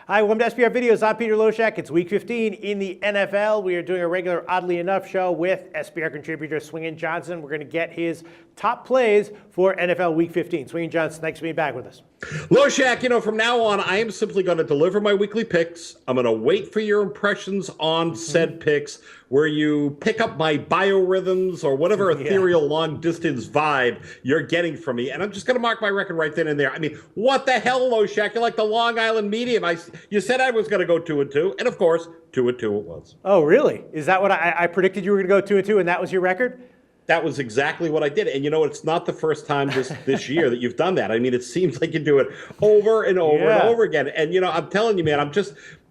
Hi, welcome to SBR Videos. I'm Peter Loshak. It's Week 15 in the NFL. We are doing a regular Oddly Enough show with SBR contributor Swingin Johnson. We're going to get his top plays for NFL Week 15. Swingin Johnson, thanks for being back with us. Loshak, from now on, I am simply going to deliver my weekly picks. I'm going to wait for your impressions on said picks, where you pick up my biorhythms or whatever ethereal long-distance vibe you're getting from me, and I'm just going to mark my record right then and there. I mean, what the hell, Loshak? You're like the Long Island medium. You said I was going to go 2-2, and of course, 2-2 it was. Oh, really? Is that what I predicted you were going to go 2-2, and that was your record? That was exactly what I did. And it's not the first time this year that you've done that. I mean, it seems like you do it over and over and over again. And, I'm telling you, man,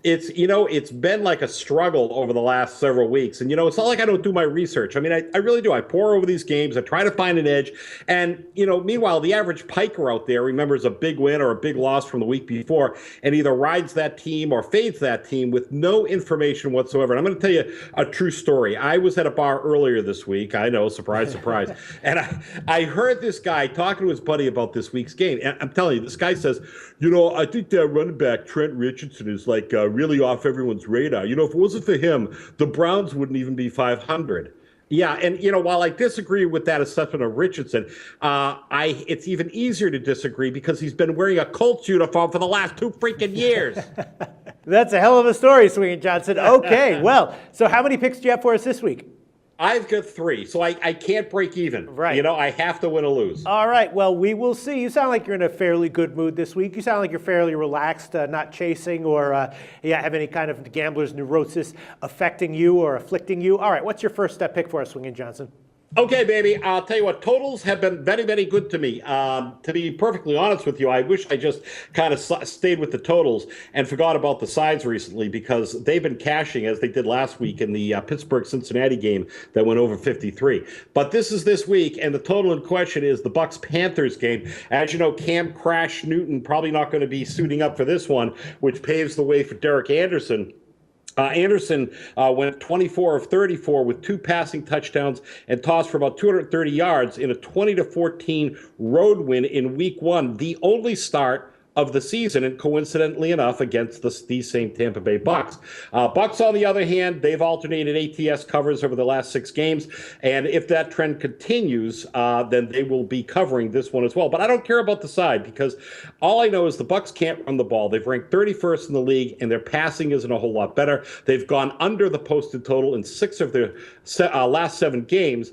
it's been like a struggle over the last several weeks. And, it's not like I don't do my research. I mean, I really do. I pore over these games. I try to find an edge. And, meanwhile, the average piker out there remembers a big win or a big loss from the week before and either rides that team or fades that team with no information whatsoever. And I'm going to tell you a true story. I was at a bar earlier this week. I know, surprise, surprise. And I heard this guy talking to his buddy about this week's game. And I'm telling you, this guy says, I think that running back Trent Richardson is like really off everyone's radar. If it wasn't for him, the Browns wouldn't even be 500. Yeah, and while I disagree with that assessment of Richardson, it's even easier to disagree because he's been wearing a Colts uniform for the last 2 freaking years. That's a hell of a story, Swingin Johnson. Okay, well, so how many picks do you have for us this week? I've got 3, so I can't break even. Right. I have to win or lose. All right, well, we will see. You sound like you're in a fairly good mood this week. You sound like you're fairly relaxed, not chasing or have any kind of gambler's neurosis affecting you or afflicting you. All right, what's your first pick for us, Swingin Johnson? Okay, baby. I'll tell you what, totals have been very, very good to me. To be perfectly honest with you, I wish I just kind of stayed with the totals and forgot about the sides recently because they've been cashing as they did last week in the Pittsburgh-Cincinnati game that went over 53. But this is this week, and the total in question is the Bucs-Panthers game. As you know, Cam Crash Newton probably not going to be suiting up for this one, which paves the way for Derek Anderson. Anderson went 24 of 34 with 2 passing touchdowns and tossed for about 230 yards in a 20-14 road win in Week 1, the only start of the season, and coincidentally enough, against these same Tampa Bay Bucs. Bucs, on the other hand, they've alternated ATS covers over the last 6 games, and if that trend continues, then they will be covering this one as well. But I don't care about the side because all I know is the Bucs can't run the ball. They've ranked 31st in the league, and their passing isn't a whole lot better. They've gone under the posted total in 6 of their last 7 games.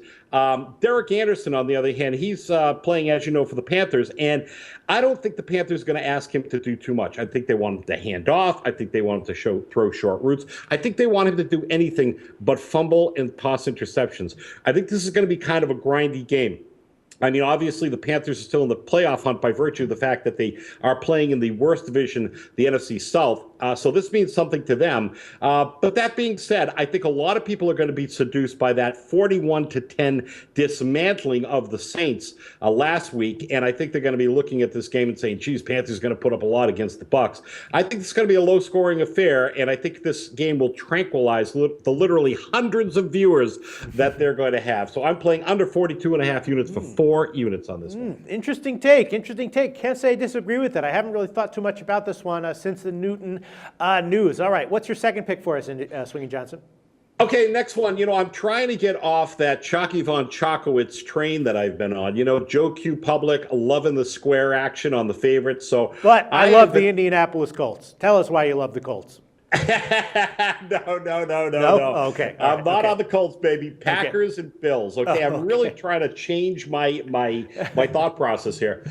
Derek Anderson, on the other hand, he's playing, as you know, for the Panthers, and I don't think the Panthers are going to ask him to do too much. I think they want him to hand off. I think they want him to throw short routes. I think they want him to do anything but fumble and toss interceptions. I think this is going to be kind of a grindy game. I mean, obviously, the Panthers are still in the playoff hunt by virtue of the fact that they are playing in the worst division, the NFC South. So this means something to them. But that being said, I think a lot of people are going to be seduced by that 41-10 dismantling of the Saints last week. And I think they're going to be looking at this game and saying, geez, Panthers going to put up a lot against the Bucs. I think it's going to be a low-scoring affair, and I think this game will tranquilize the literally hundreds of viewers that they're going to have. So I'm playing under 42.5 units for 4 units on this one. Interesting take. Interesting take. Can't say I disagree with it. I haven't really thought too much about this one since the Newton news. All right, what's your second pick for us, Swingin Johnson? Okay, next one. I'm trying to get off that Chalky Von Chakowitz train that I've been on. Joe Q Public, loving the square action on the favorites. But I love the Indianapolis Colts. Tell us why you love the Colts. No. Oh, okay. I'm not on the Colts, baby. Packers and Bills. Okay, I'm really trying to change my thought process here.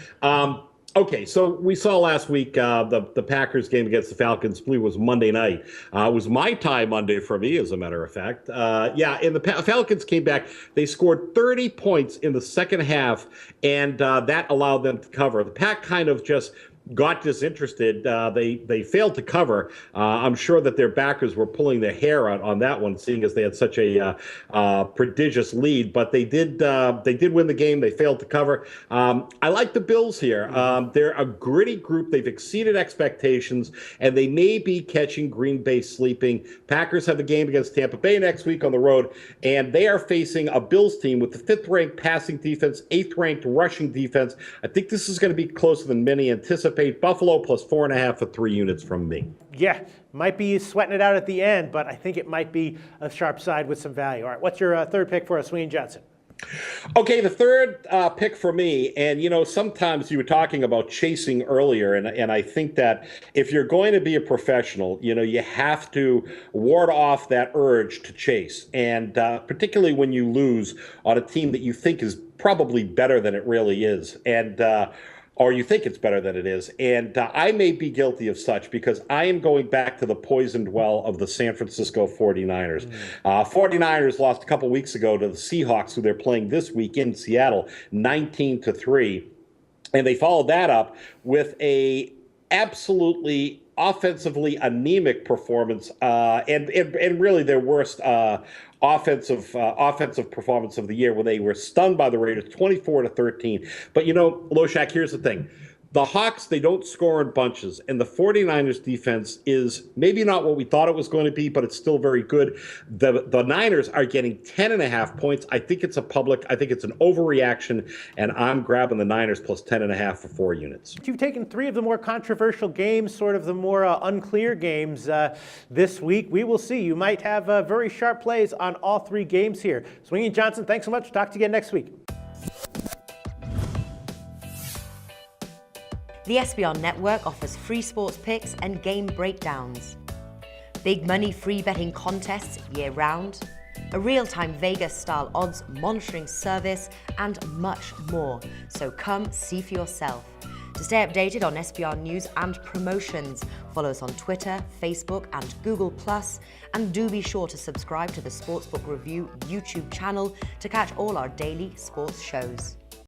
Okay, so we saw last week the Packers game against the Falcons. I believe it was Monday night. It was my time Monday for me, as a matter of fact. And the Falcons came back. They scored 30 points in the second half, and that allowed them to cover. The Pack kind of just got disinterested. They failed to cover. I'm sure that their backers were pulling their hair out on that one, seeing as they had such a prodigious lead. But they did win the game. They failed to cover. I like the Bills here. They're a gritty group. They've exceeded expectations, and they may be catching Green Bay sleeping. Packers have the game against Tampa Bay next week on the road, and they are facing a Bills team with the 5th-ranked passing defense, 8th-ranked rushing defense. I think this is going to be closer than many anticipate. anticipate Buffalo plus 4.5 for 3 units from me. Yeah, might be sweating it out at the end, but I think it might be a sharp side with some value. All right, what's your third pick for Swingin Johnson? Okay, the third pick for me, and sometimes you were talking about chasing earlier, and I think that if you're going to be a professional, you have to ward off that urge to chase, and particularly when you lose on a team that you think is probably better than it really is, or you think it's better than it is. And I may be guilty of such because I am going back to the poisoned well of the San Francisco 49ers. 49ers lost a couple weeks ago to the Seahawks, who they're playing this week in Seattle, 19-3. And they followed that up with a absolutely offensively anemic performance, and really their worst offensive performance of the year, where they were stunned by the Raiders 24-13. But Loshak, here's the thing. The Hawks, they don't score in bunches, and the 49ers defense is maybe not what we thought it was going to be, but it's still very good. The Niners are getting 10.5 points. I think it's I think it's an overreaction, and I'm grabbing the Niners plus 10.5 for 4 units. You've taken 3 of the more controversial games, sort of the more unclear games this week. We will see. You might have very sharp plays on all 3 games here. Swingin Johnson, thanks so much. Talk to you again next week. The SBR Network offers free sports picks and game breakdowns, big money free betting contests year-round, a real-time Vegas-style odds monitoring service, and much more. So come see for yourself. To stay updated on SBR news and promotions, follow us on Twitter, Facebook, and Google+, and do be sure to subscribe to the Sportsbook Review YouTube channel to catch all our daily sports shows.